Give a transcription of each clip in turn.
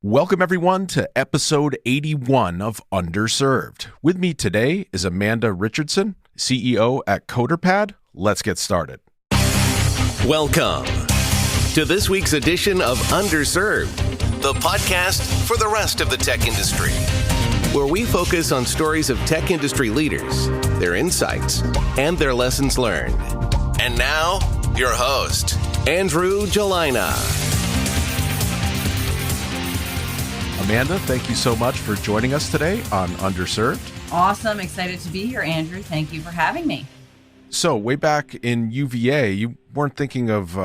Welcome, everyone, to episode 81 of Underserved. With me today is Amanda Richardson, CEO at CoderPad. Let's get started. Welcome to this week's edition of Underserved, the podcast for the rest of the tech industry, where we focus on stories of tech industry leaders, their insights, and their lessons learned. And now, your host, Andrew Jelina. Amanda, thank you so much for joining us today on Underserved. Awesome. Excited to be here, Andrew. Thank you for having me. So way back in UVA, you weren't thinking of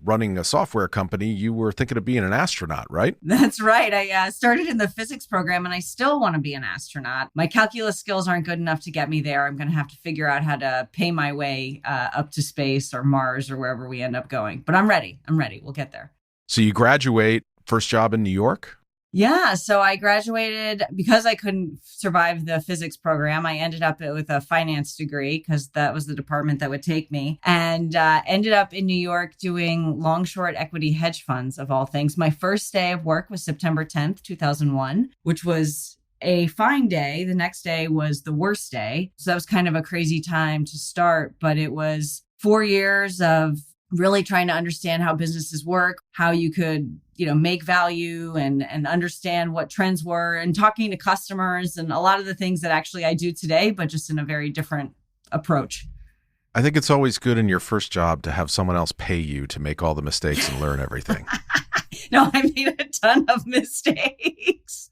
running a software company. You were thinking of being an astronaut, right? That's right. I started in the physics program and I still want to be an astronaut. My calculus skills aren't good enough to get me there. I'm going to have to figure out how to pay my way up to space or Mars or wherever we end up going. But I'm ready. We'll get there. So you graduate, first job in New York? Yeah. So I graduated because I couldn't survive the physics program. I ended up with a finance degree because that was the department that would take me, and ended up in New York doing long short equity hedge funds of all things. My first day of work was September 10th, 2001, which was a fine day. The next day was the worst day. So that was kind of a crazy time to start, but it was 4 years of really trying to understand how businesses work, how you could, make value and understand what trends were, and talking to customers and a lot of the things that actually I do today, but just in a very different approach. I think it's always good in your first job to have someone else pay you to make all the mistakes and learn everything. No, I made a ton of mistakes.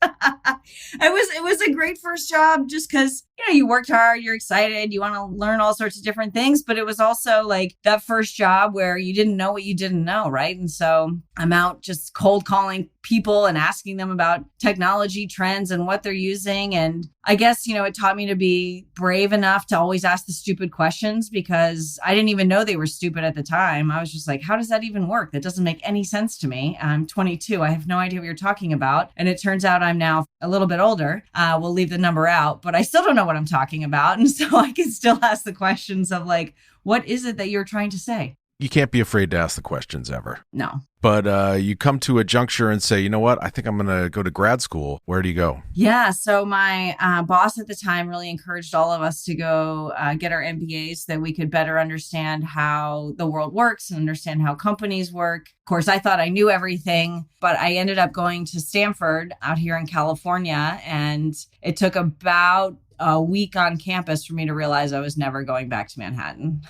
It was a great first job just because, you worked hard, you're excited, you want to learn all sorts of different things. But it was also like that first job where you didn't know what you didn't know, right? And so I'm out just cold calling people and asking them about technology trends and what they're using. And I guess, it taught me to be brave enough to always ask the stupid questions because I didn't even know they were stupid at the time. I was just like, how does that even work? That doesn't make any sense to me. I'm 22. I have no idea what you're talking about. And it turns out I'm now a little bit older. We'll leave the number out, but I still don't know what I'm talking about. And so I can still ask the questions of like, what is it that you're trying to say? You can't be afraid to ask the questions ever. No. But you come to a juncture and say, you know what, I think I'm going to go to grad school. Where do you go? Yeah. So my boss at the time really encouraged all of us to go get our MBAs so that we could better understand how the world works and understand how companies work. Of course, I thought I knew everything, but I ended up going to Stanford out here in California. And it took about a week on campus for me to realize I was never going back to Manhattan.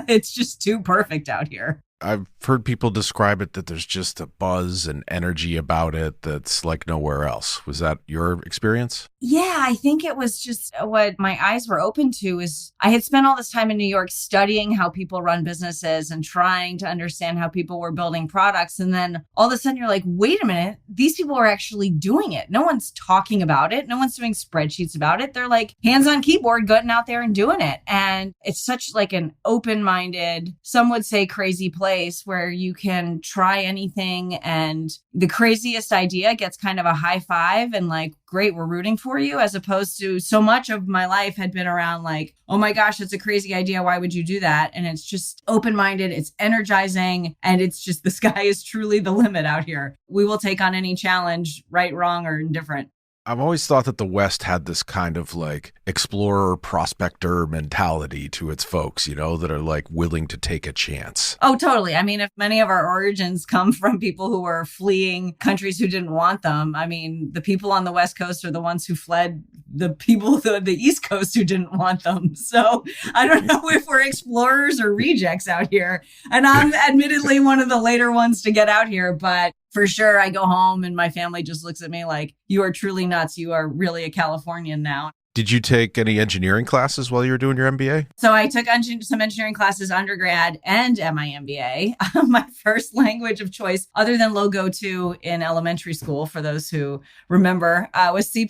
It's just too perfect out here. I've heard people describe it that there's just a buzz and energy about it that's like nowhere else. Was that your experience? Yeah, I think it was just what my eyes were open to is I had spent all this time in New York studying how people run businesses and trying to understand how people were building products. And then all of a sudden you're like, wait a minute, these people are actually doing it. No one's talking about it. No one's doing spreadsheets about it. They're like hands on keyboard, getting out there and doing it. And it's such like an open-minded, some would say crazy place where you can try anything and the craziest idea gets kind of a high five and like, great, we're rooting for you, as opposed to so much of my life had been around like, oh my gosh, that's a crazy idea. Why would you do that? And it's just open-minded, it's energizing, and it's just the sky is truly the limit out here. We will take on any challenge, right, wrong, or indifferent. I've always thought that the West had this kind of like explorer, prospector mentality to its folks, that are like willing to take a chance. Oh, totally. I mean, if many of our origins come from people who were fleeing countries who didn't want them, I mean, the people on the West Coast are the ones who fled the people on the East Coast who didn't want them. So I don't know if we're explorers or rejects out here. And I'm admittedly one of the later ones to get out here, but for sure, I go home and my family just looks at me like, you are truly nuts. You are really a Californian now. Did you take any engineering classes while you were doing your MBA? So I took some engineering classes, undergrad and my MBA. My first language of choice, other than Logo 2 in elementary school, for those who remember, was C++.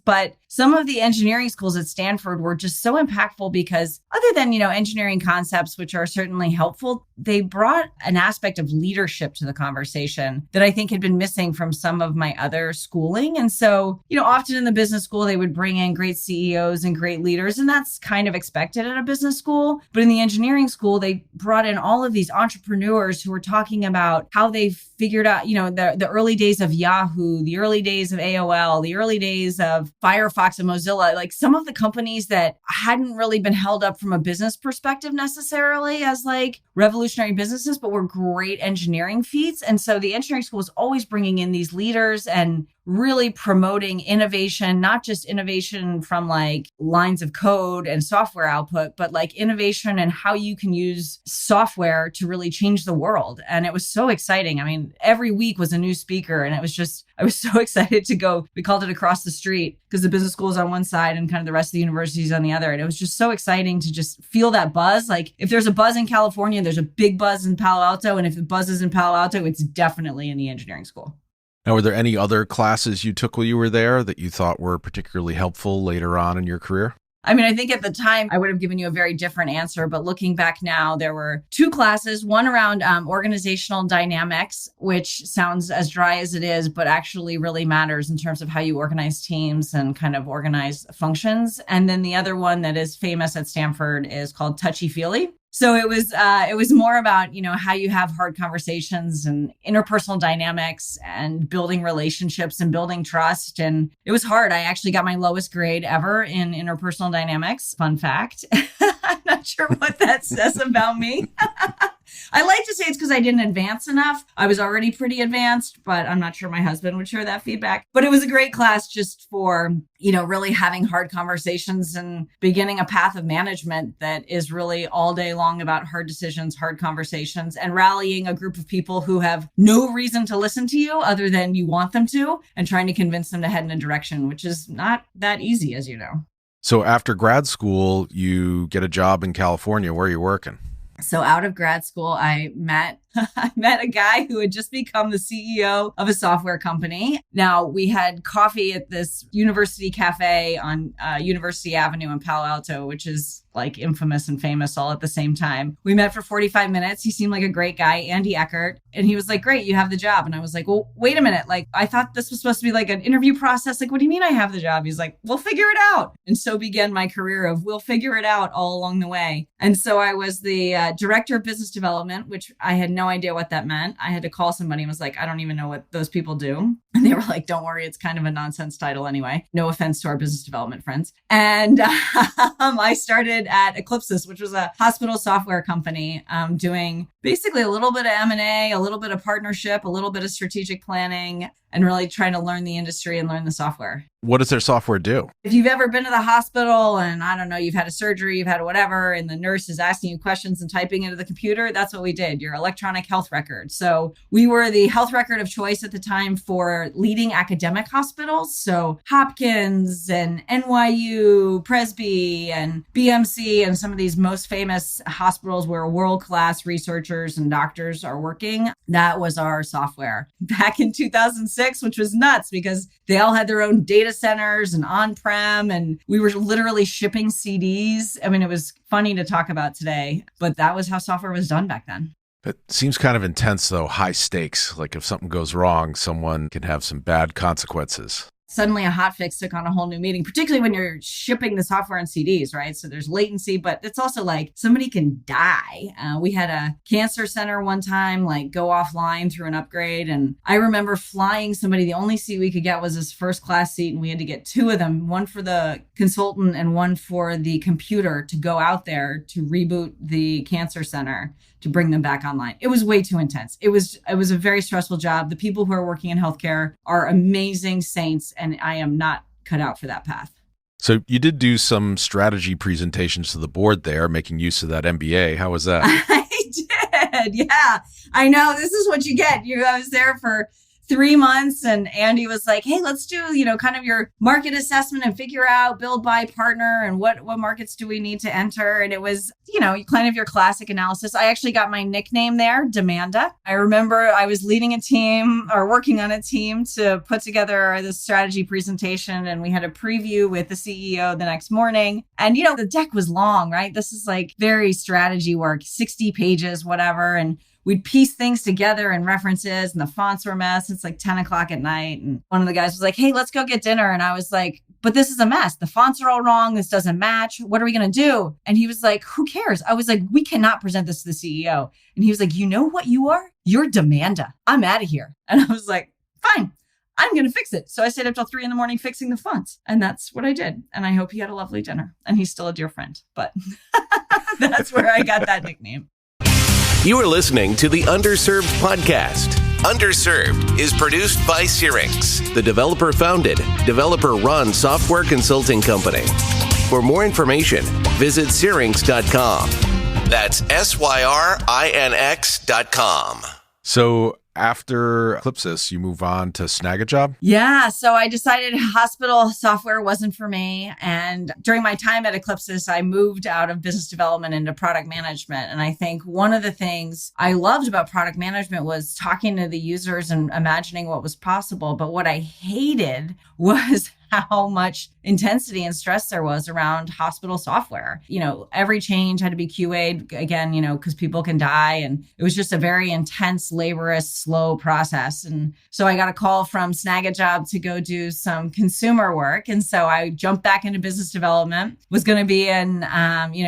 But some of the engineering schools at Stanford were just so impactful because other than, engineering concepts, which are certainly helpful, they brought an aspect of leadership to the conversation that I think had been missing from some of my other schooling. And so, often in the business school, they would bring in great CEOs and great leaders, and that's kind of expected at a business school. But in the engineering school, they brought in all of these entrepreneurs who were talking about how they figured out, the early days of Yahoo, the early days of AOL, the early days of Firefox and Mozilla, like some of the companies that hadn't really been held up from a business perspective necessarily as like revolutionary businesses, but were great engineering feats. And so the engineering school was always bringing in these leaders and really promoting innovation, not just innovation from like lines of code and software output, but like innovation and how you can use software to really change the world. And it was so exciting. I mean, every week was a new speaker, and I was so excited to go. We called it across the street because the business school is on one side and kind of the rest of the universities on the other. And it was just so exciting to just feel that buzz. Like if there's a buzz in California, there's a big buzz in Palo Alto. And if the buzz is in Palo Alto, it's definitely in the engineering school. Now, were there any other classes you took while you were there that you thought were particularly helpful later on in your career? I mean, I think at the time I would have given you a very different answer, but looking back now, there were two classes, one around organizational dynamics, which sounds as dry as it is, but actually really matters in terms of how you organize teams and kind of organize functions. And then the other one that is famous at Stanford is called touchy-feely. So it was more about, how you have hard conversations and interpersonal dynamics and building relationships and building trust. And it was hard. I actually got my lowest grade ever in interpersonal dynamics. Fun fact. I'm not sure what that says about me. I like to say it's because I didn't advance enough. I was already pretty advanced, but I'm not sure my husband would share that feedback. But it was a great class just for, really having hard conversations and beginning a path of management that is really all day long about hard decisions, hard conversations, and rallying a group of people who have no reason to listen to you other than you want them to, and trying to convince them to head in a direction, which is not that easy, as you know. So after grad school, you get a job in California. Where are you working? So out of grad school, I met a guy who had just become the CEO of a software company. Now, we had coffee at this university cafe on University Avenue in Palo Alto, which is like infamous and famous all at the same time. We met for 45 minutes. He seemed like a great guy, Andy Eckert. And he was like, great, you have the job. And I was like, well, wait a minute. Like, I thought this was supposed to be like an interview process. Like, what do you mean I have the job? He's like, we'll figure it out. And so began my career of we'll figure it out all along the way. And so I was the director of business development, which I had no idea what that meant. I had to call somebody and was like, I don't even know what those people do. And they were like, don't worry, it's kind of a nonsense title anyway. No offense to our business development friends. And I started at Eclipsys, which was a hospital software company, doing basically a little bit of M&A, a little bit of partnership, a little bit of strategic planning, and really trying to learn the industry and learn the software. What does their software do? If you've ever been to the hospital and I don't know, you've had a surgery, you've had whatever, and the nurse is asking you questions and typing into the computer, that's what we did, your electronic health record. So we were the health record of choice at the time for leading academic hospitals. So Hopkins and NYU, Presby and BMC and some of these most famous hospitals where world-class researchers and doctors are working. That was our software back in 2006, which was nuts because they all had their own data centers and on-prem, and we were literally shipping CDs. I mean, it was funny to talk about today, but that was how software was done back then. It seems kind of intense, though, high stakes. Like if something goes wrong, someone can have some bad consequences. Suddenly a hotfix took on a whole new meaning, particularly when you're shipping the software on CDs, right? So there's latency, but it's also like somebody can die. We had a cancer center one time, like go offline through an upgrade. And I remember flying somebody, the only seat we could get was this first class seat. And we had to get two of them, one for the consultant and one for the computer to go out there to reboot the cancer center to bring them back online. It was way too intense. It was a very stressful job. The people who are working in healthcare are amazing saints, and I am not cut out for that path. So you did do some strategy presentations to the board there, making use of that MBA. How was that? I did. Yeah, I know. This is what you get. I was there for 3 months and Andy was like, hey, let's do, kind of your market assessment and figure out build, buy, partner and what markets do we need to enter. And it was, kind of your classic analysis. I actually got my nickname there, Demanda. I remember I was leading a team or working on a team to put together this strategy presentation. And we had a preview with the CEO the next morning. And, the deck was long, right? This is like very strategy work, 60 pages, whatever. And we'd piece things together and references and the fonts were a mess. It's like 10 o'clock at night. And one of the guys was like, hey, let's go get dinner. And I was like, but this is a mess. The fonts are all wrong. This doesn't match. What are we going to do? And he was like, who cares? I was like, we cannot present this to the CEO. And he was like, you know what you are? You're Demanda. I'm out of here. And I was like, fine. I'm going to fix it. So I stayed up till 3 a.m. fixing the fonts. And that's what I did. And I hope he had a lovely dinner. And he's still a dear friend. But that's where I got that nickname. You are listening to the Underserved podcast. Underserved is produced by Syrinx, the developer-founded, developer-run software consulting company. For more information, visit syrinx.com. That's SYRINX.com. So after Eclipsys, you move on to Snagajob? Yeah. So I decided hospital software wasn't for me. And during my time at Eclipsys, I moved out of business development into product management. And I think one of the things I loved about product management was talking to the users and imagining what was possible. But what I hated was how much intensity and stress there was around hospital software. Every change had to be QA'd again, because people can die. And it was just a very intense, laborious, slow process. And so I got a call from Snagajob to go do some consumer work. And so I jumped back into business development, was going to be in,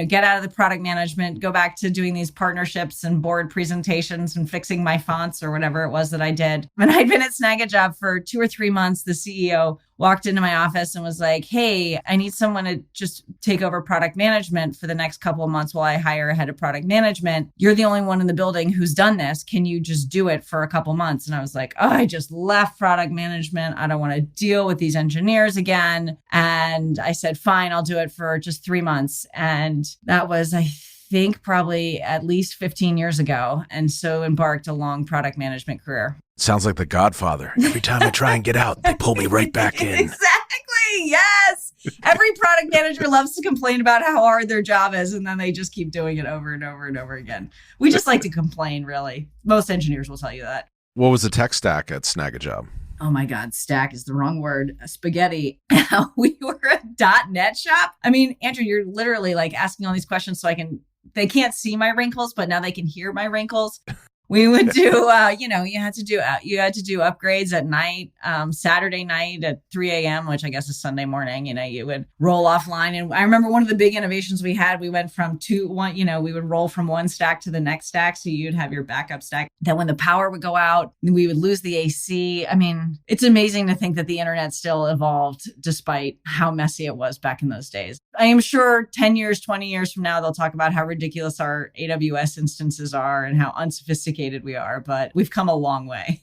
get out of the product management, go back to doing these partnerships and board presentations and fixing my fonts or whatever it was that I did. When I'd been at Snagajob for 2 or 3 months, the CEO walked into my office and was like, hey, I need someone to just take over product management for the next couple of months while I hire a head of product management. You're the only one in the building who's done this. Can you just do it for a couple months? And I was like, oh, I just left product management. I don't want to deal with these engineers again. And I said, fine, I'll do it for just 3 months. And that was, I think, probably at least 15 years ago. And so embarked a long product management career. Sounds like The Godfather. Every time I try and get out, they pull me right back in. Exactly. Yes. Every product manager loves to complain about how hard their job is, and then they just keep doing it over and over and over again. We just like to complain, really. Most engineers will tell you that. What was the tech stack at Snagajob? Oh my God, stack is the wrong word. Spaghetti. We were a .NET shop. I mean, Andrew, you're literally like asking all these questions so they can't see my wrinkles, but now they can hear my wrinkles. We would do, you had to do upgrades at night, Saturday night at 3 a.m., which I guess is Sunday morning. You would roll offline. And I remember one of the big innovations we had, we went from we would roll from one stack to the next stack. So you'd have your backup stack. Then when the power would go out, we would lose the AC. I mean, it's amazing to think that the internet still evolved despite how messy it was back in those days. I am sure 10 years, 20 years from now, they'll talk about how ridiculous our AWS instances are and how unsophisticated we are, but we've come a long way.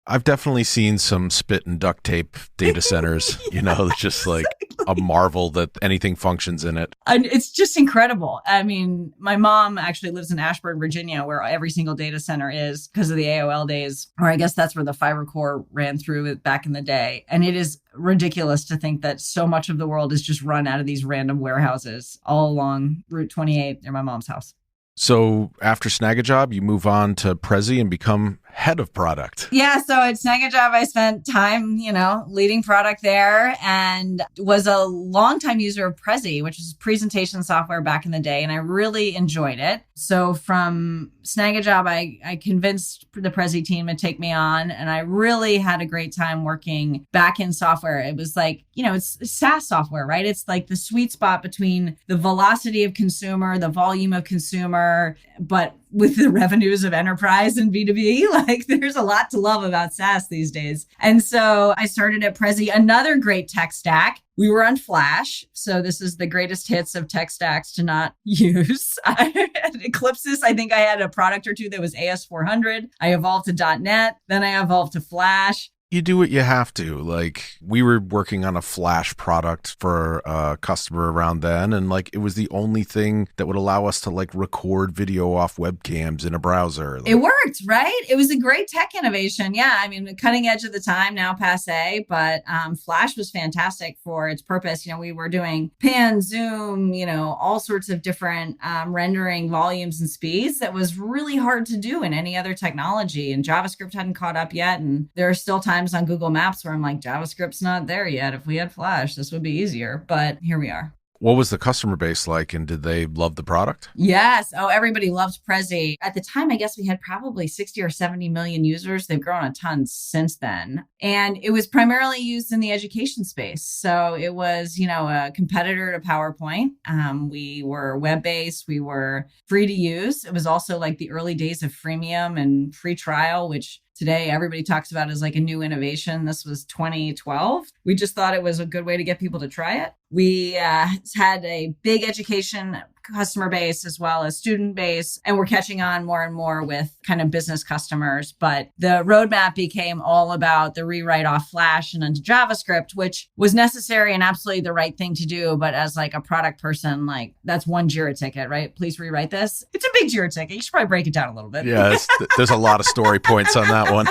I've definitely seen some spit and duct tape data centers, it's just like a marvel that anything functions in it. And it's just incredible. I mean, my mom actually lives in Ashburn, Virginia, where every single data center is because of the AOL days, or I guess that's where the fiber core ran through it back in the day. And it is ridiculous to think that so much of the world is just run out of these random warehouses all along Route 28 near my mom's house. So after Snagajob, you move on to Prezi and become head of product. Yeah. So at Snagajob, I spent time, leading product there and was a longtime user of Prezi, which is presentation software back in the day. And I really enjoyed it. So from Snagajob, I convinced the Prezi team to take me on. And I really had a great time working back in software. It was like, it's SaaS software, right? It's like the sweet spot between the velocity of consumer, the volume of consumer, but with the revenues of enterprise and B2B, like there's a lot to love about SaaS these days. And so I started at Prezi, another great tech stack. We were on Flash. So this is the greatest hits of tech stacks to not use. At Eclipsys, I think I had a product or two that was AS400. I evolved to .NET. Then I evolved to Flash. You do what you have to. Like, we were working on a Flash product for a customer around then, and like it was the only thing that would allow us to like record video off webcams in a browser. It worked, right? It was a great tech innovation. Yeah, I mean, the cutting edge of the time, now passé, but Flash was fantastic for its purpose. We were doing pan, zoom, all sorts of different rendering volumes and speeds that was really hard to do in any other technology. And JavaScript hadn't caught up yet. And there are still times on Google Maps where I'm like, JavaScript's not there yet. If we had Flash, this would be easier. But here we are. What was the customer base like, and did they love the product? Yes. Oh, everybody loved Prezi. At the time, I guess we had probably 60 or 70 million users. They've grown a ton since then. And it was primarily used in the education space. So it was, a competitor to PowerPoint. We were web-based. We were free to use. It was also like the early days of freemium and free trial, which today everybody talks about as like a new innovation. This was 2012. We just thought it was a good way to get people to try it. We had a big education customer base as well as student base, and we're catching on more and more with kind of business customers. But the roadmap became all about the rewrite off Flash and into JavaScript, which was necessary and absolutely the right thing to do. But as like a product person, like that's one Jira ticket, right? Please rewrite this. It's a big Jira ticket. You should probably break it down a little bit. Yeah, there's a lot of story points on that one.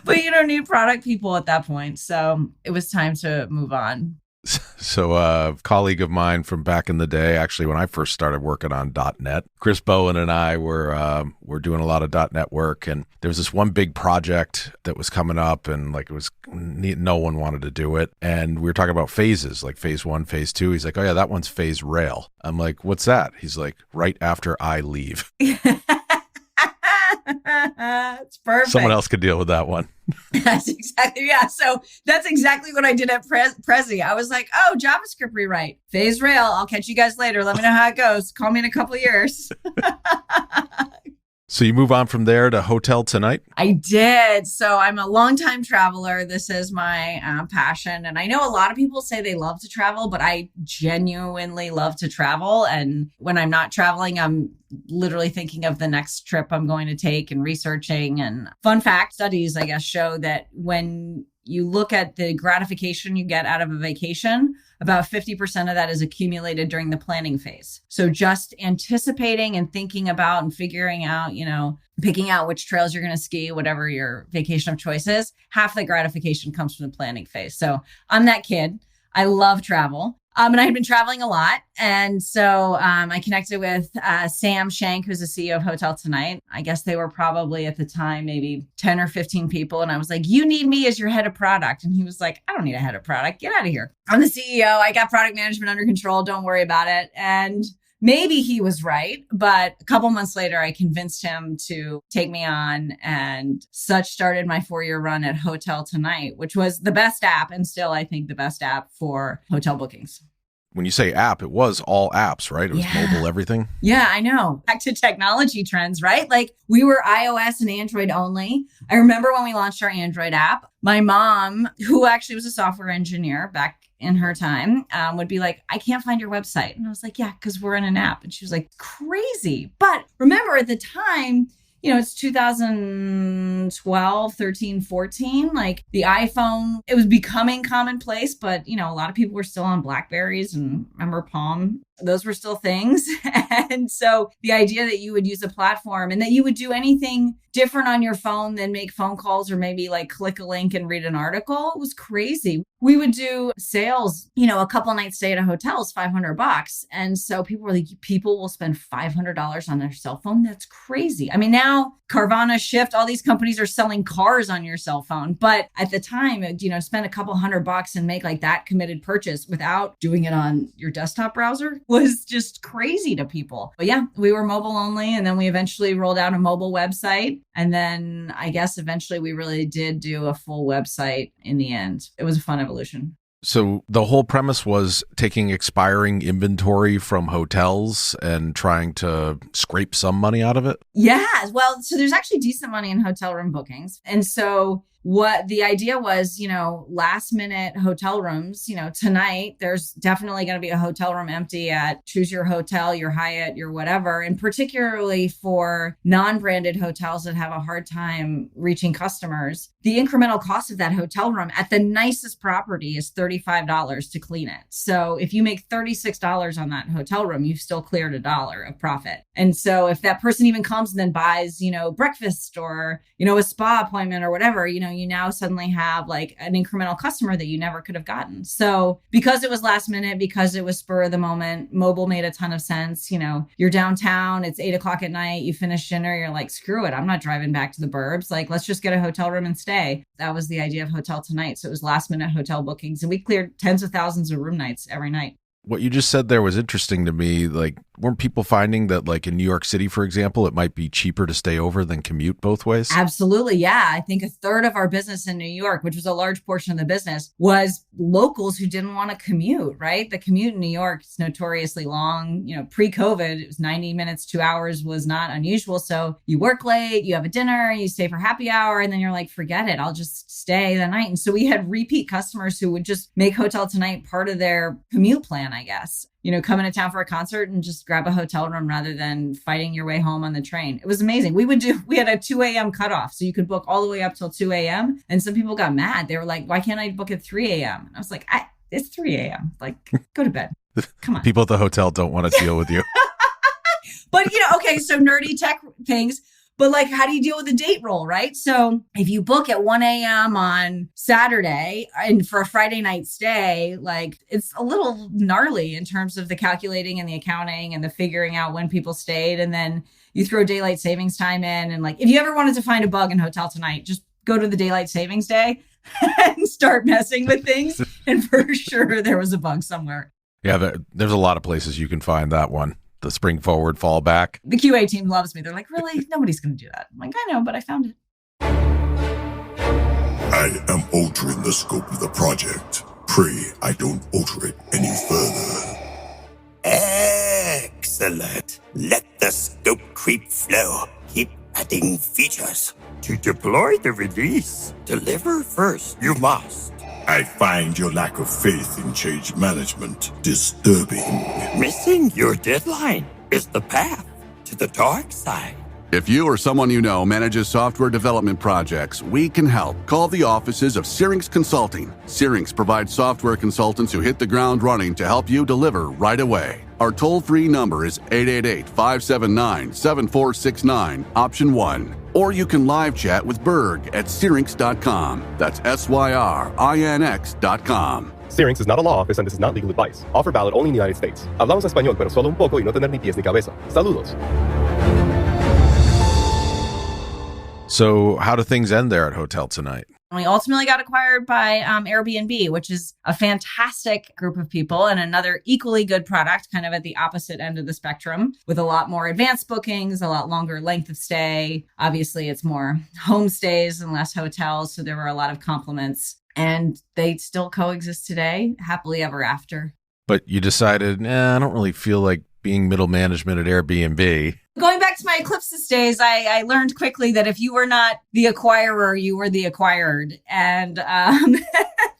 But you don't need product people at that point. So it was time to move on. So a colleague of mine from back in the day, actually, when I first started working on .NET, Chris Bowen and I were doing a lot of .NET work. And there was this one big project that was coming up, and like it was no one wanted to do it. And we were talking about phases, like phase 1, phase 2. He's like, oh yeah, that one's phase rail. I'm like, what's that? He's like, right after I leave. It's perfect. Someone else could deal with that one. That's exactly, yeah. So that's exactly what I did at Prezi. I was like, oh, JavaScript rewrite, phase rail. I'll catch you guys later. Let me know how it goes. Call me in a couple of years. So you move on from there to Hotel Tonight? I did. So I'm a longtime traveler. This is my passion. And I know a lot of people say they love to travel, but I genuinely love to travel. And when I'm not traveling, I'm literally thinking of the next trip I'm going to take and researching. And fun fact, studies, I guess, show that when you look at the gratification you get out of a vacation, about 50% of that is accumulated during the planning phase. So just anticipating and thinking about and figuring out, picking out which trails you're going to ski, whatever your vacation of choice is, half the gratification comes from the planning phase. So I'm that kid. I love travel. And I had been traveling a lot. And so I connected with Sam Shank, who's the CEO of Hotel Tonight. I guess they were probably at the time, maybe 10 or 15 people. And I was like, you need me as your head of product. And he was like, I don't need a head of product. Get out of here. I'm the CEO. I got product management under control. Don't worry about it. And maybe he was right, but a couple months later, I convinced him to take me on, and such started my 4-year run at Hotel Tonight, which was the best app, and still, I think, the best app for hotel bookings. When you say app, it was all apps, right? It was mobile, everything. Yeah, I know. Back to technology trends, right? Like we were iOS and Android only. I remember when we launched our Android app, my mom, who actually was a software engineer back in her time, would be like, I can't find your website. And I was like, yeah, because we're in an app. And she was like, crazy. But remember at the time, it's 2012, 13, 14, like the iPhone, it was becoming commonplace, but, a lot of people were still on BlackBerries and remember Palm. Those were still things. And so the idea that you would use a platform and that you would do anything different on your phone than make phone calls or maybe like click a link and read an article was crazy. We would do sales, a couple nights stay at a hotel is $500. And so people were like, people will spend $500 on their cell phone. That's crazy. I mean, now Carvana, Shift, all these companies are selling cars on your cell phone. But at the time, spend a couple $100 and make like that committed purchase without doing it on your desktop browser was just crazy to people. But yeah, we were mobile only. And then we eventually rolled out a mobile website. And then I guess eventually we really did do a full website in the end. It was a fun evolution. So the whole premise was taking expiring inventory from hotels and trying to scrape some money out of it? Yeah. Well, so there's actually decent money in hotel room bookings. And so what the idea was, last minute hotel rooms, tonight there's definitely going to be a hotel room empty at choose your hotel, your Hyatt, your whatever. And particularly for non-branded hotels that have a hard time reaching customers, the incremental cost of that hotel room at the nicest property is $35 to clean it. So if you make $36 on that hotel room, you've still cleared $1 of profit. And so if that person even comes and then buys, breakfast or, a spa appointment or whatever, you now suddenly have like an incremental customer that you never could have gotten. So because it was last minute, because it was spur of the moment, mobile made a ton of sense. You're downtown, it's 8:00 at night, you finish dinner, you're like, screw it, I'm not driving back to the burbs. Like, let's just get a hotel room and stay. That was the idea of Hotel Tonight. So it was last minute hotel bookings and we cleared tens of thousands of room nights every night. What you just said there was interesting to me. Like, weren't people finding that, like in New York City, for example, it might be cheaper to stay over than commute both ways? Absolutely. Yeah. I think a third of our business in New York, which was a large portion of the business, was locals who didn't want to commute, right? The commute in New York is notoriously long. Pre-COVID, it was 90 minutes, 2 hours was not unusual. So you work late, you have a dinner, you stay for happy hour, and then you're like, forget it, I'll just stay the night. And so we had repeat customers who would just make Hotel Tonight part of their commute plan, I guess. Come into town for a concert and just grab a hotel room rather than fighting your way home on the train. It was amazing. We had a 2 a.m. cutoff. So you could book all the way up till 2 a.m. And some people got mad. They were like, why can't I book at 3 a.m.? And I was like, it's 3 a.m. Like, go to bed. Come on. People at the hotel don't want to deal with you. But, okay, so nerdy tech things. But like, how do you deal with the date roll, right? So if you book at 1 a.m. on Saturday and for a Friday night stay, like it's a little gnarly in terms of the calculating and the accounting and the figuring out when people stayed. And then you throw daylight savings time in. And like, if you ever wanted to find a bug in Hotel Tonight, just go to the daylight savings day and start messing with things. And for sure, there was a bug somewhere. Yeah, there's a lot of places you can find that one. The spring forward, fall back. The QA team loves me. They're like, really? Nobody's going to do that. I'm like, I know, but I found it. I am altering the scope of the project. Pray I don't alter it any further. Excellent. Let the scope creep flow. Keep adding features. To deploy the release, deliver first. You must. I find your lack of faith in change management disturbing. Missing your deadline is the path to the dark side. If you or someone you know manages software development projects, we can help. Call the offices of Syrinx Consulting. Syrinx provides software consultants who hit the ground running to help you deliver right away. Our toll-free number is 888-579-7469, option 1. Or you can live chat with Berg at Syrinx.com. That's SYRINX.com. Syrinx is not a law office and this is not legal advice. Offer valid only in the United States. Hablamos español, pero solo un poco y no tener ni pies ni cabeza. Saludos. So how do things end there at Hotel Tonight? We ultimately got acquired by Airbnb, which is a fantastic group of people and another equally good product, kind of at the opposite end of the spectrum, with a lot more advanced bookings, a lot longer length of stay. Obviously, it's more homestays and less hotels. So there were a lot of compliments. And they still coexist today, happily ever after. But you decided, I don't really feel like being middle management at Airbnb. Going back to my Eclipsis days, I learned quickly that if you were not the acquirer, you were the acquired. And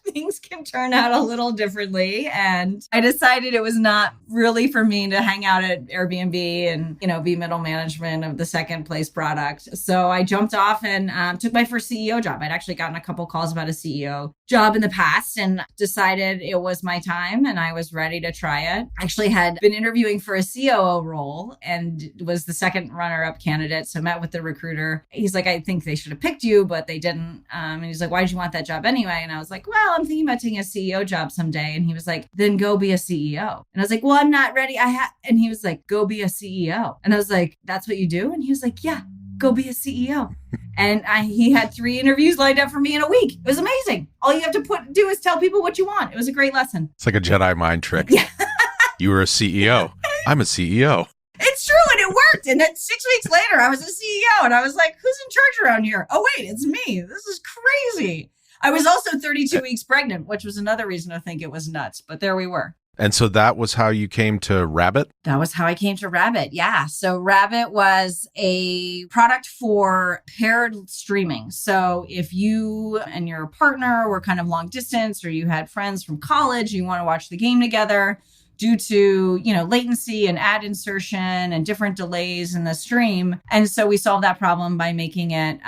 things can turn out a little differently. And I decided it was not really for me to hang out at Airbnb and, be middle management of the second place product. So I jumped off and took my first CEO job. I'd actually gotten a couple calls about a CEO job in the past and decided it was my time and I was ready to try it. I actually had been interviewing for a COO role and was the second runner-up candidate. So I met with the recruiter. He's like, I think they should have picked you, but they didn't. And he's like, why did you want that job anyway? And I was like, well, I'm thinking about taking a CEO job someday. And he was like, then go be a CEO. And I was like, well, I'm not ready. And he was like, go be a CEO. And I was like, that's what you do? And he was like, yeah, go be a CEO. And he had 3 interviews lined up for me in a week. It was amazing. All you have to do is tell people what you want. It was a great lesson. It's like a Jedi mind trick. Yeah. You were a CEO. I'm a CEO. It's true. And it worked. And then 6 weeks later, I was a CEO. And I was like, who's in charge around here? Oh, wait, it's me. This is crazy. I was also 32 weeks pregnant, which was another reason to think it was nuts. But there we were. And so that was how you came to Rabbit? That was how I came to Rabbit. Yeah. So Rabbit was a product for paired streaming. So if you and your partner were kind of long distance, or you had friends from college, you want to watch the game together, due to, latency and ad insertion and different delays in the stream. And so we solved that problem by making it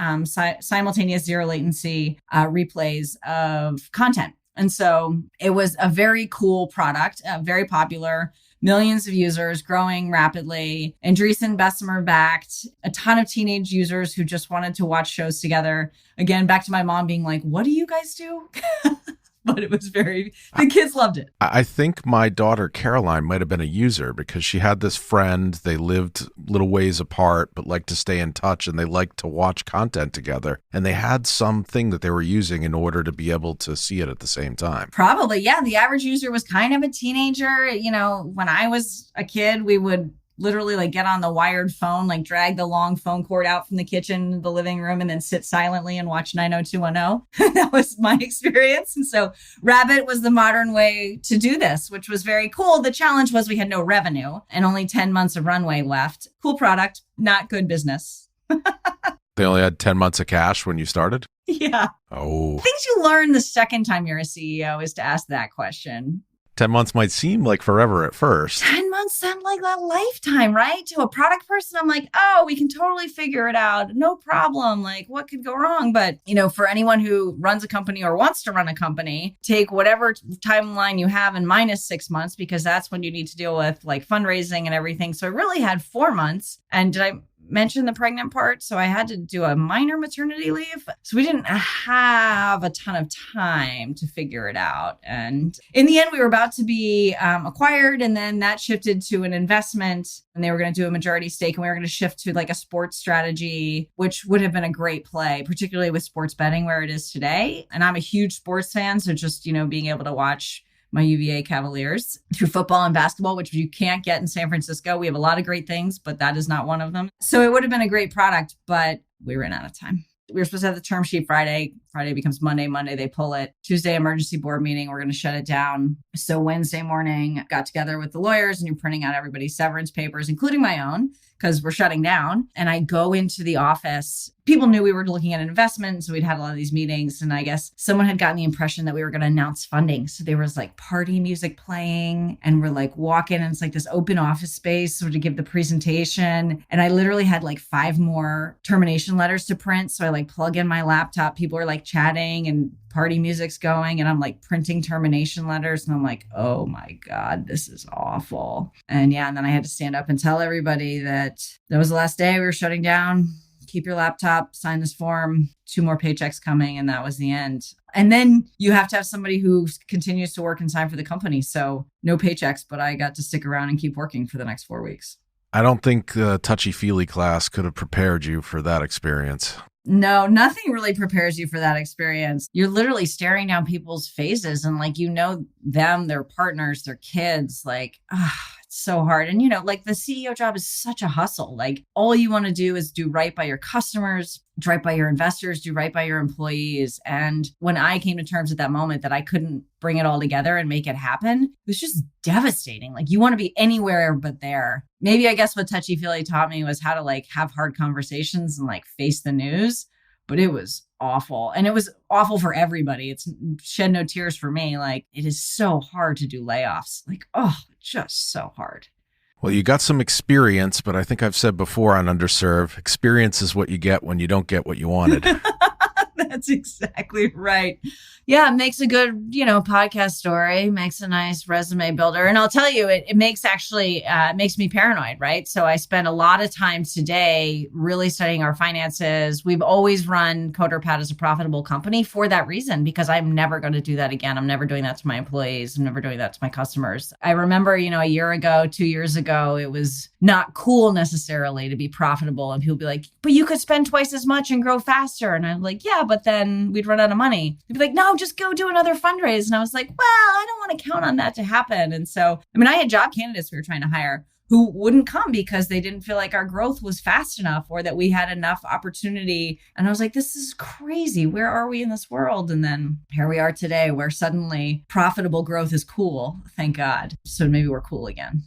simultaneous zero latency replays of content. And so it was a very cool product, very popular, millions of users, growing rapidly. Andreessen Bessemer backed, a ton of teenage users who just wanted to watch shows together. Again, back to my mom being like, what do you guys do? But it was the kids loved it. I think my daughter Caroline might have been a user because she had this friend. They lived little ways apart, but liked to stay in touch, and they liked to watch content together. And they had something that they were using in order to be able to see it at the same time. Probably, yeah. The average user was kind of a teenager. When I was a kid, we would literally get on the wired phone, drag the long phone cord out from the kitchen, the living room, and then sit silently and watch 90210. That was my experience. And so Rabbit was the modern way to do this, which was very cool. The challenge was we had no revenue and only 10 months of runway left. Cool product, not good business. They only had 10 months of cash when you started? Yeah. Oh. Things you learn the second time you're a CEO is to ask that question. 10 months might seem like forever at first. 10 months sound like a lifetime, right? To a product person, I'm like, oh, we can totally figure it out. No problem. What could go wrong? But, for anyone who runs a company or wants to run a company, take whatever timeline you have and minus 6 months, because that's when you need to deal with fundraising and everything. So it really had 4 months. And did I mention the pregnant part? So I had to do a minor maternity leave. So we didn't have a ton of time to figure it out. And in the end, we were about to be acquired. And then that shifted to an investment, and they were going to do a majority stake. And we were going to shift to a sports strategy, which would have been a great play, particularly with sports betting where it is today. And I'm a huge sports fan. So just, being able to watch my UVA Cavaliers through football and basketball, which you can't get in San Francisco. We have a lot of great things, but that is not one of them. So it would have been a great product, but we ran out of time. We were supposed to have the term sheet Friday. Friday becomes Monday. Monday, they pull it. Tuesday, emergency board meeting. We're going to shut it down. So Wednesday morning, got together with the lawyers, and you're printing out everybody's severance papers, including my own, because we're shutting down. And I go into the office. People knew we were looking at an investment. So we'd had a lot of these meetings. And I guess someone had gotten the impression that we were going to announce funding. So there was party music playing, and we're walking, and it's this open office space to give the presentation. And I literally had 5 more termination letters to print. So I plug in my laptop. People are chatting and party music's going, and I'm printing termination letters, and I'm oh my God, this is awful. And then I had to stand up and tell everybody that was the last day we were shutting down. Keep your laptop, sign this form, 2 more paychecks coming. And that was the end. And then you have to have somebody who continues to work and sign for the company. So no paychecks, but I got to stick around and keep working for the next 4 weeks. I don't think the touchy-feely class could have prepared you for that experience. No, nothing really prepares you for that experience. You're literally staring down people's faces, and them, their partners, their kids, it's so hard. And, the CEO job is such a hustle. All you want to do is do right by your customers, do right by your investors, do right by your employees. And when I came to terms at that moment that I couldn't bring it all together and make it happen, it was just devastating. You want to be anywhere but there. Maybe I guess what touchy-feely taught me was how to have hard conversations and face the news. But it was awful. And it was awful for everybody. It's shed no tears for me. It is so hard to do layoffs. Just so hard. Well, you got some experience, but I think I've said before on Underserved, experience is what you get when you don't get what you wanted. That's exactly right. Yeah, it makes a good, podcast story, makes a nice resume builder. And I'll tell you, it makes me paranoid, right? So I spend a lot of time today really studying our finances. We've always run CoderPad as a profitable company for that reason, because I'm never going to do that again. I'm never doing that to my employees. I'm never doing that to my customers. I remember, a year ago, 2 years ago, it was not cool necessarily to be profitable. And people be like, but you could spend twice as much and grow faster. And I'm like, yeah, but then we'd run out of money. They'd be like, no, just go do another fundraise. And I was like, well, I don't want to count on that to happen. And so, I had job candidates we were trying to hire who wouldn't come because they didn't feel like our growth was fast enough or that we had enough opportunity. And I was like, this is crazy. Where are we in this world? And then here we are today where suddenly profitable growth is cool. Thank God. So maybe we're cool again.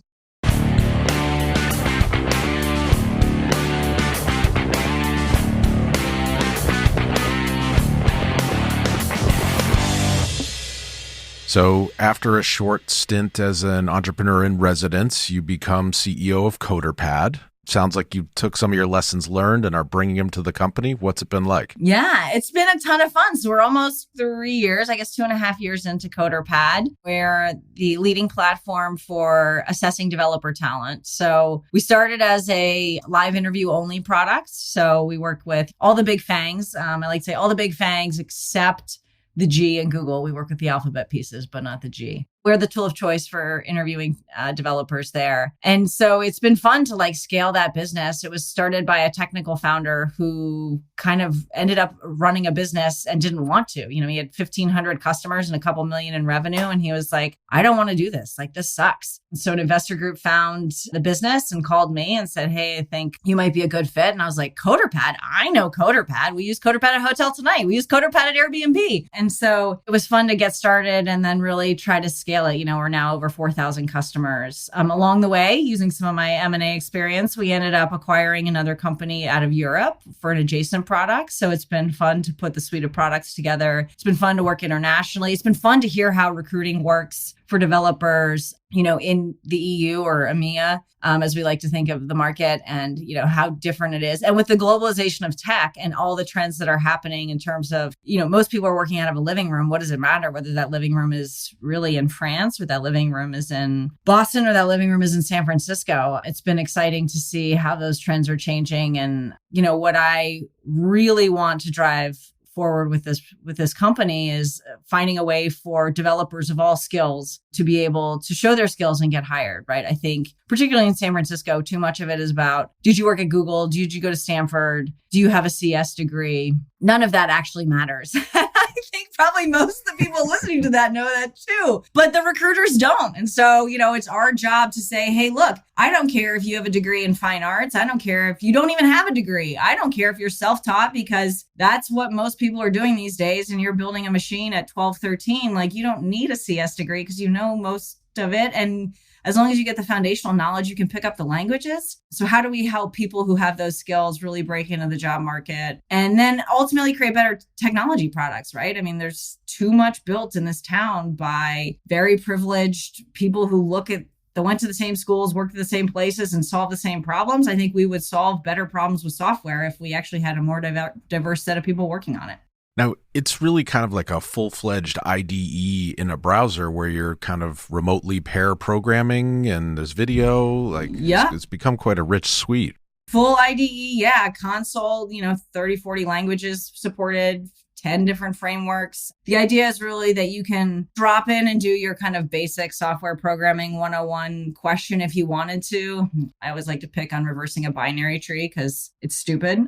So after a short stint as an entrepreneur in residence, you become CEO of CoderPad. Sounds like you took some of your lessons learned and are bringing them to the company. What's it been like? Yeah, it's been a ton of fun. So we're almost 3 years, I guess 2.5 years into CoderPad. We're the leading platform for assessing developer talent. So we started as a live interview only product. So we work with all the big fangs. I like to say all the big fangs except the G in Google. We work with the alphabet pieces, but not the G. We're the tool of choice for interviewing developers there. And so it's been fun to like scale that business. It was started by a technical founder who kind of ended up running a business and didn't want to. You know, he had 1,500 customers and a couple million in revenue. And he was like, I don't want to do this. Like, this sucks. And so an investor group found the business and called me and said, hey, I think you might be a good fit. And I was like, CoderPad? I know CoderPad. We use CoderPad at Hotel Tonight. We use CoderPad at Airbnb. And so it was fun to get started and then really try to scale it. You know, we're now over 4,000 customers. Along the way, using some of my M&A experience, we ended up acquiring another company out of Europe for an adjacent product. So it's been fun to put the suite of products together. It's been fun to work internationally. It's been fun to hear how recruiting works for developers, you know, in the EU or EMEA, as we like to think of the market, and, you know, how different it is. And with the globalization of tech and all the trends that are happening in terms of, you know, most people are working out of a living room. What does it matter whether that living room is really in France or that living room is in Boston or that living room is in San Francisco? It's been exciting to see how those trends are changing. And, you know, what I really want to drive forward with this company is finding a way for developers of all skills to be able to show their skills and get hired, right? I think particularly in San Francisco, too much of it is about, did you work at Google? Did you go to Stanford? Do you have a CS degree? None of that actually matters. I think probably most of the people listening to that know that too, but the recruiters don't. And so, you know, it's our job to say, hey, look, I don't care if you have a degree in fine arts. I don't care if you don't even have a degree. I don't care if you're self-taught, because that's what most people are doing these days. And you're building a machine at 12, 13. Like, you don't need a CS degree because you know most of it. And as long as you get the foundational knowledge, you can pick up the languages. So how do we help people who have those skills really break into the job market and then ultimately create better technology products, right? I mean, there's too much built in this town by very privileged people who went to the same schools, worked at the same places, and solved the same problems. I think we would solve better problems with software if we actually had a more diverse set of people working on it. Now, it's really kind of like a full-fledged IDE in a browser where you're kind of remotely pair programming and there's video. Like, yeah. It's become quite a rich suite. Full IDE, yeah. Console, 30, 40 languages supported, 10 different frameworks. The idea is really that you can drop in and do your kind of basic software programming 101 question if you wanted to. I always like to pick on reversing a binary tree because it's stupid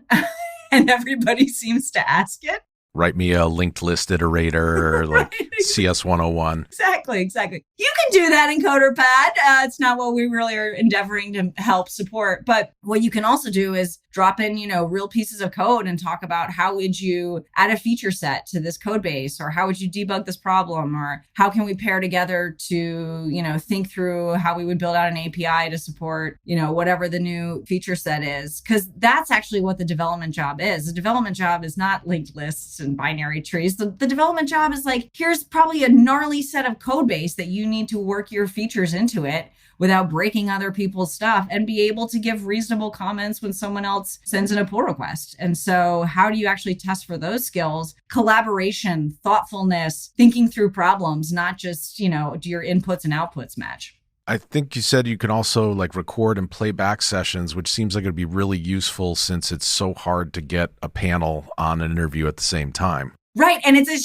and everybody seems to ask it. Write me a linked list iterator or like CS 101. Exactly. You can do that in CoderPad. It's not what we really are endeavoring to help support. But what you can also do is drop in, real pieces of code and talk about how would you add a feature set to this code base, or how would you debug this problem, or how can we pair together to, think through how we would build out an API to support, whatever the new feature set is. Because that's actually what the development job is. The development job is not linked lists and binary trees. The development job is like, here's probably a gnarly set of code base that you need to work your features into it without breaking other people's stuff, and be able to give reasonable comments when someone else sends in a pull request. And so how do you actually test for those skills? Collaboration, thoughtfulness, thinking through problems, not just, do your inputs and outputs match? I think you said you can also like record and play back sessions, which seems like it'd be really useful since it's so hard to get a panel on an interview at the same time. Right. And it's a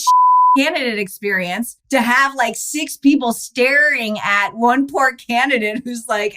candidate experience to have like 6 people staring at one poor candidate who's like,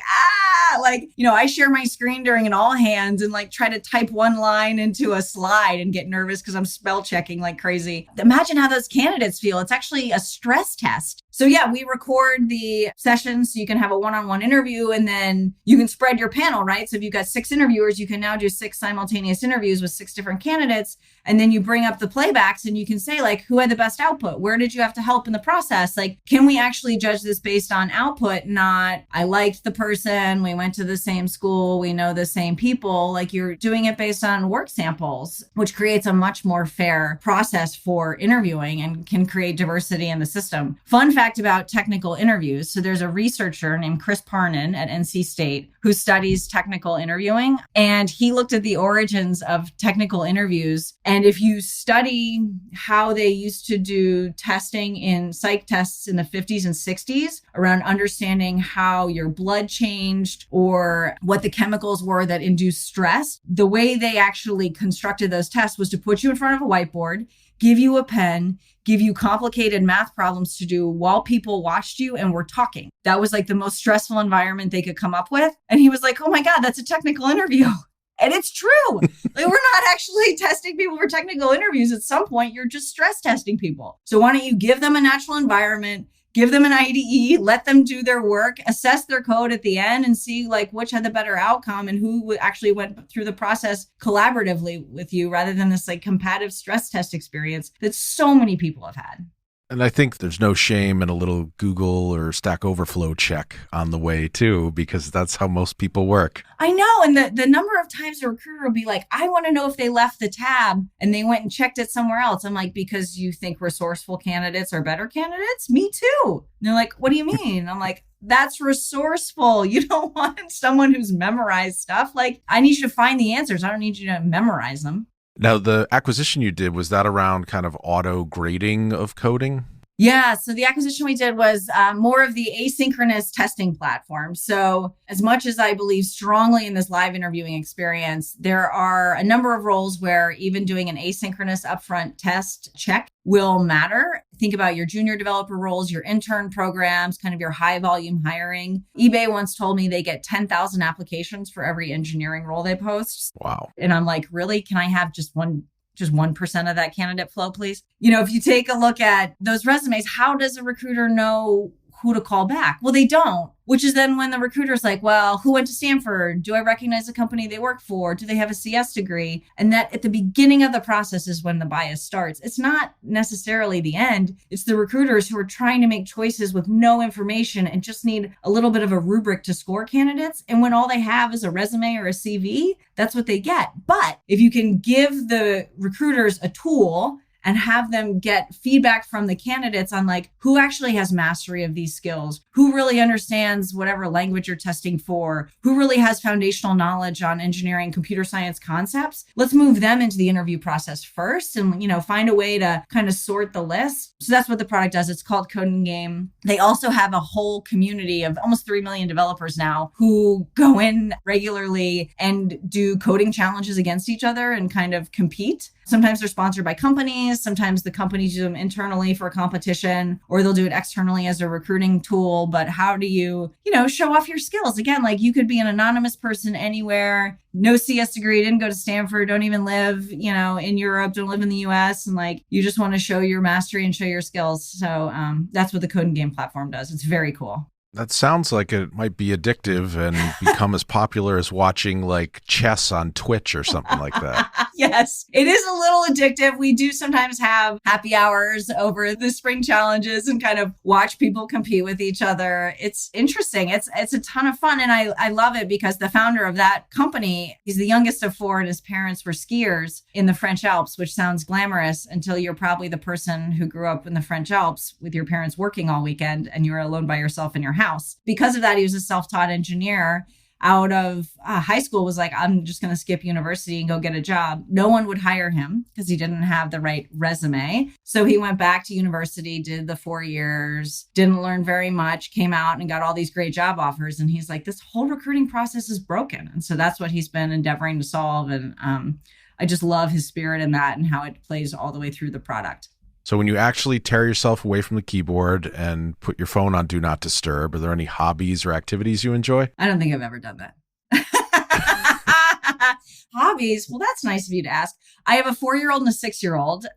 I share my screen during an all hands and like try to type one line into a slide and get nervous because I'm spell checking like crazy. Imagine how those candidates feel. It's actually a stress test. So yeah, we record the sessions so you can have a one-on-one interview, and then you can spread your panel, right? So if you've got 6 interviewers, you can now do 6 simultaneous interviews with 6 different candidates. And then you bring up the playbacks and you can say, like, who had the best output? Where did you have to help in the process? Like, can we actually judge this based on output, not I liked the person, we went to the same school, we know the same people. Like, you're doing it based on work samples, which creates a much more fair process for interviewing and can create diversity in the system. Fun fact about technical interviews. So there's a researcher named Chris Parnan at NC State who studies technical interviewing, and he looked at the origins of technical interviews. And if you study how they used to do testing in psych tests in the 50s and 60s around understanding how your blood changed or what the chemicals were that induce stress, the way they actually constructed those tests was to put you in front of a whiteboard, give you a pen, give you complicated math problems to do while people watched you and were talking. That was like the most stressful environment they could come up with. And he was like, oh my God, that's a technical interview. And it's true. Like, we're not actually testing people for technical interviews. At some point, you're just stress testing people. So why don't you give them a natural environment, give them an IDE, let them do their work, assess their code at the end and see like which had the better outcome and who actually went through the process collaboratively with you rather than this like competitive stress test experience that so many people have had. And I think there's no shame in a little Google or Stack Overflow check on the way too, because that's how most people work. I know. And the number of times a recruiter will be like, I want to know if they left the tab and they went and checked it somewhere else. I'm like, because you think resourceful candidates are better candidates? Me too. And they're like, what do you mean? I'm like, that's resourceful. You don't want someone who's memorized stuff. Like, I need you to find the answers. I don't need you to memorize them. Now, the acquisition you did, was that around kind of auto grading of coding? Yeah. So the acquisition we did was more of the asynchronous testing platform. So as much as I believe strongly in this live interviewing experience, there are a number of roles where even doing an asynchronous upfront test check will matter. Think about your junior developer roles, your intern programs, kind of your high volume hiring. eBay once told me they get 10,000 applications for every engineering role they post. Wow. And I'm like, really? Can I have just 1% of that candidate flow, please? You know, if you take a look at those resumes, how does a recruiter know who to call back? Well, they don't, which is then when the recruiter's like, well, who went to Stanford? Do I recognize the company they work for? Do they have a CS degree? And that at the beginning of the process is when the bias starts. It's not necessarily the end. It's the recruiters who are trying to make choices with no information and just need a little bit of a rubric to score candidates. And when all they have is a resume or a CV, that's what they get. But if you can give the recruiters a tool and have them get feedback from the candidates on like who actually has mastery of these skills, who really understands whatever language you're testing for, who really has foundational knowledge on engineering, computer science concepts. Let's move them into the interview process first and, you know, find a way to kind of sort the list. So that's what the product does. It's called Coding Game. They also have a whole community of almost 3 million developers now who go in regularly and do coding challenges against each other and kind of compete. Sometimes they're sponsored by companies. Sometimes the companies do them internally for a competition, or they'll do it externally as a recruiting tool. But how do you, show off your skills? Again, like you could be an anonymous person anywhere, no CS degree, didn't go to Stanford, don't even live, in Europe, don't live in the US. And like, you just want to show your mastery and show your skills. So that's what the Coding Game platform does. It's very cool. That sounds like it might be addictive and become as popular as watching like chess on Twitch or something like that. Yes, it is a little addictive. We do sometimes have happy hours over the spring challenges and kind of watch people compete with each other. It's interesting. It's a ton of fun. And I love it because the founder of that company, he's the youngest of 4 and his parents were skiers in the French Alps, which sounds glamorous until you're probably the person who grew up in the French Alps with your parents working all weekend and you're alone by yourself in your house. Because of that, he was a self-taught engineer. Out of high school was like, I'm just going to skip university and go get a job. No one would hire him because he didn't have the right resume. So he went back to university, did the 4 years, didn't learn very much, came out and got all these great job offers. And he's like, this whole recruiting process is broken. And so that's what he's been endeavoring to solve. And I just love his spirit in that and how it plays all the way through the product. So when you actually tear yourself away from the keyboard and put your phone on Do Not Disturb, are there any hobbies or activities you enjoy? I don't think I've ever done that. Hobbies? Well, that's nice of you to ask. I have a 4-year-old and a 6-year-old.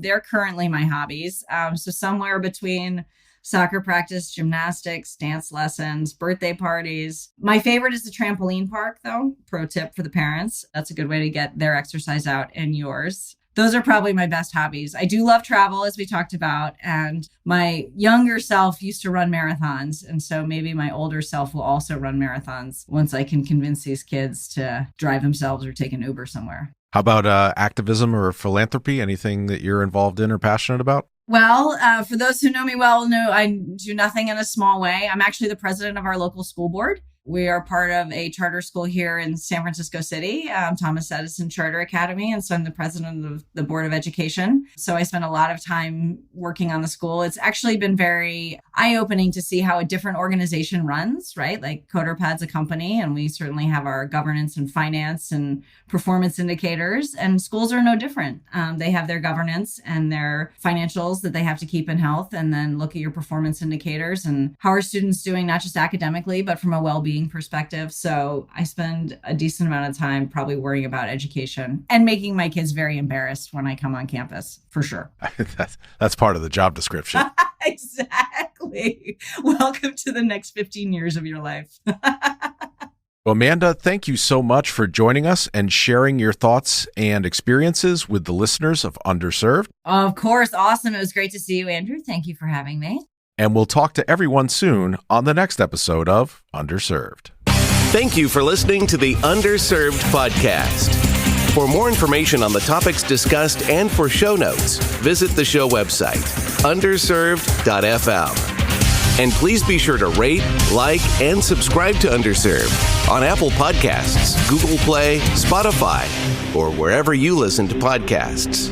They're currently my hobbies. So somewhere between soccer practice, gymnastics, dance lessons, birthday parties. My favorite is the trampoline park, though. Pro tip for the parents. That's a good way to get their exercise out and yours. Those are probably my best hobbies. I do love travel, as we talked about, and my younger self used to run marathons. And so maybe my older self will also run marathons once I can convince these kids to drive themselves or take an Uber somewhere. How about activism or philanthropy? Anything that you're involved in or passionate about? Well, for those who know me well, know I do nothing in a small way. I'm actually the president of our local school board. We are part of a charter school here in San Francisco City, Thomas Edison Charter Academy. And so I'm the president of the Board of Education. So I spend a lot of time working on the school. It's actually been very eye-opening to see how a different organization runs, right? Like CoderPad's a company, and we certainly have our governance and finance and performance indicators. And schools are no different. They have their governance and their financials that they have to keep in health, and then look at your performance indicators and how are students doing, not just academically, but from a well-being perspective. So I spend a decent amount of time probably worrying about education and making my kids very embarrassed when I come on campus, for sure. That's part of the job description. Exactly. Welcome to the next 15 years of your life. Well, Amanda, thank you so much for joining us and sharing your thoughts and experiences with the listeners of Underserved. Of course. Awesome. It was great to see you, Andrew. Thank you for having me. And we'll talk to everyone soon on the next episode of Underserved. Thank you for listening to the Underserved podcast. For more information on the topics discussed and for show notes, visit the show website, underserved.fm. And please be sure to rate, like, and subscribe to Underserved on Apple Podcasts, Google Play, Spotify, or wherever you listen to podcasts.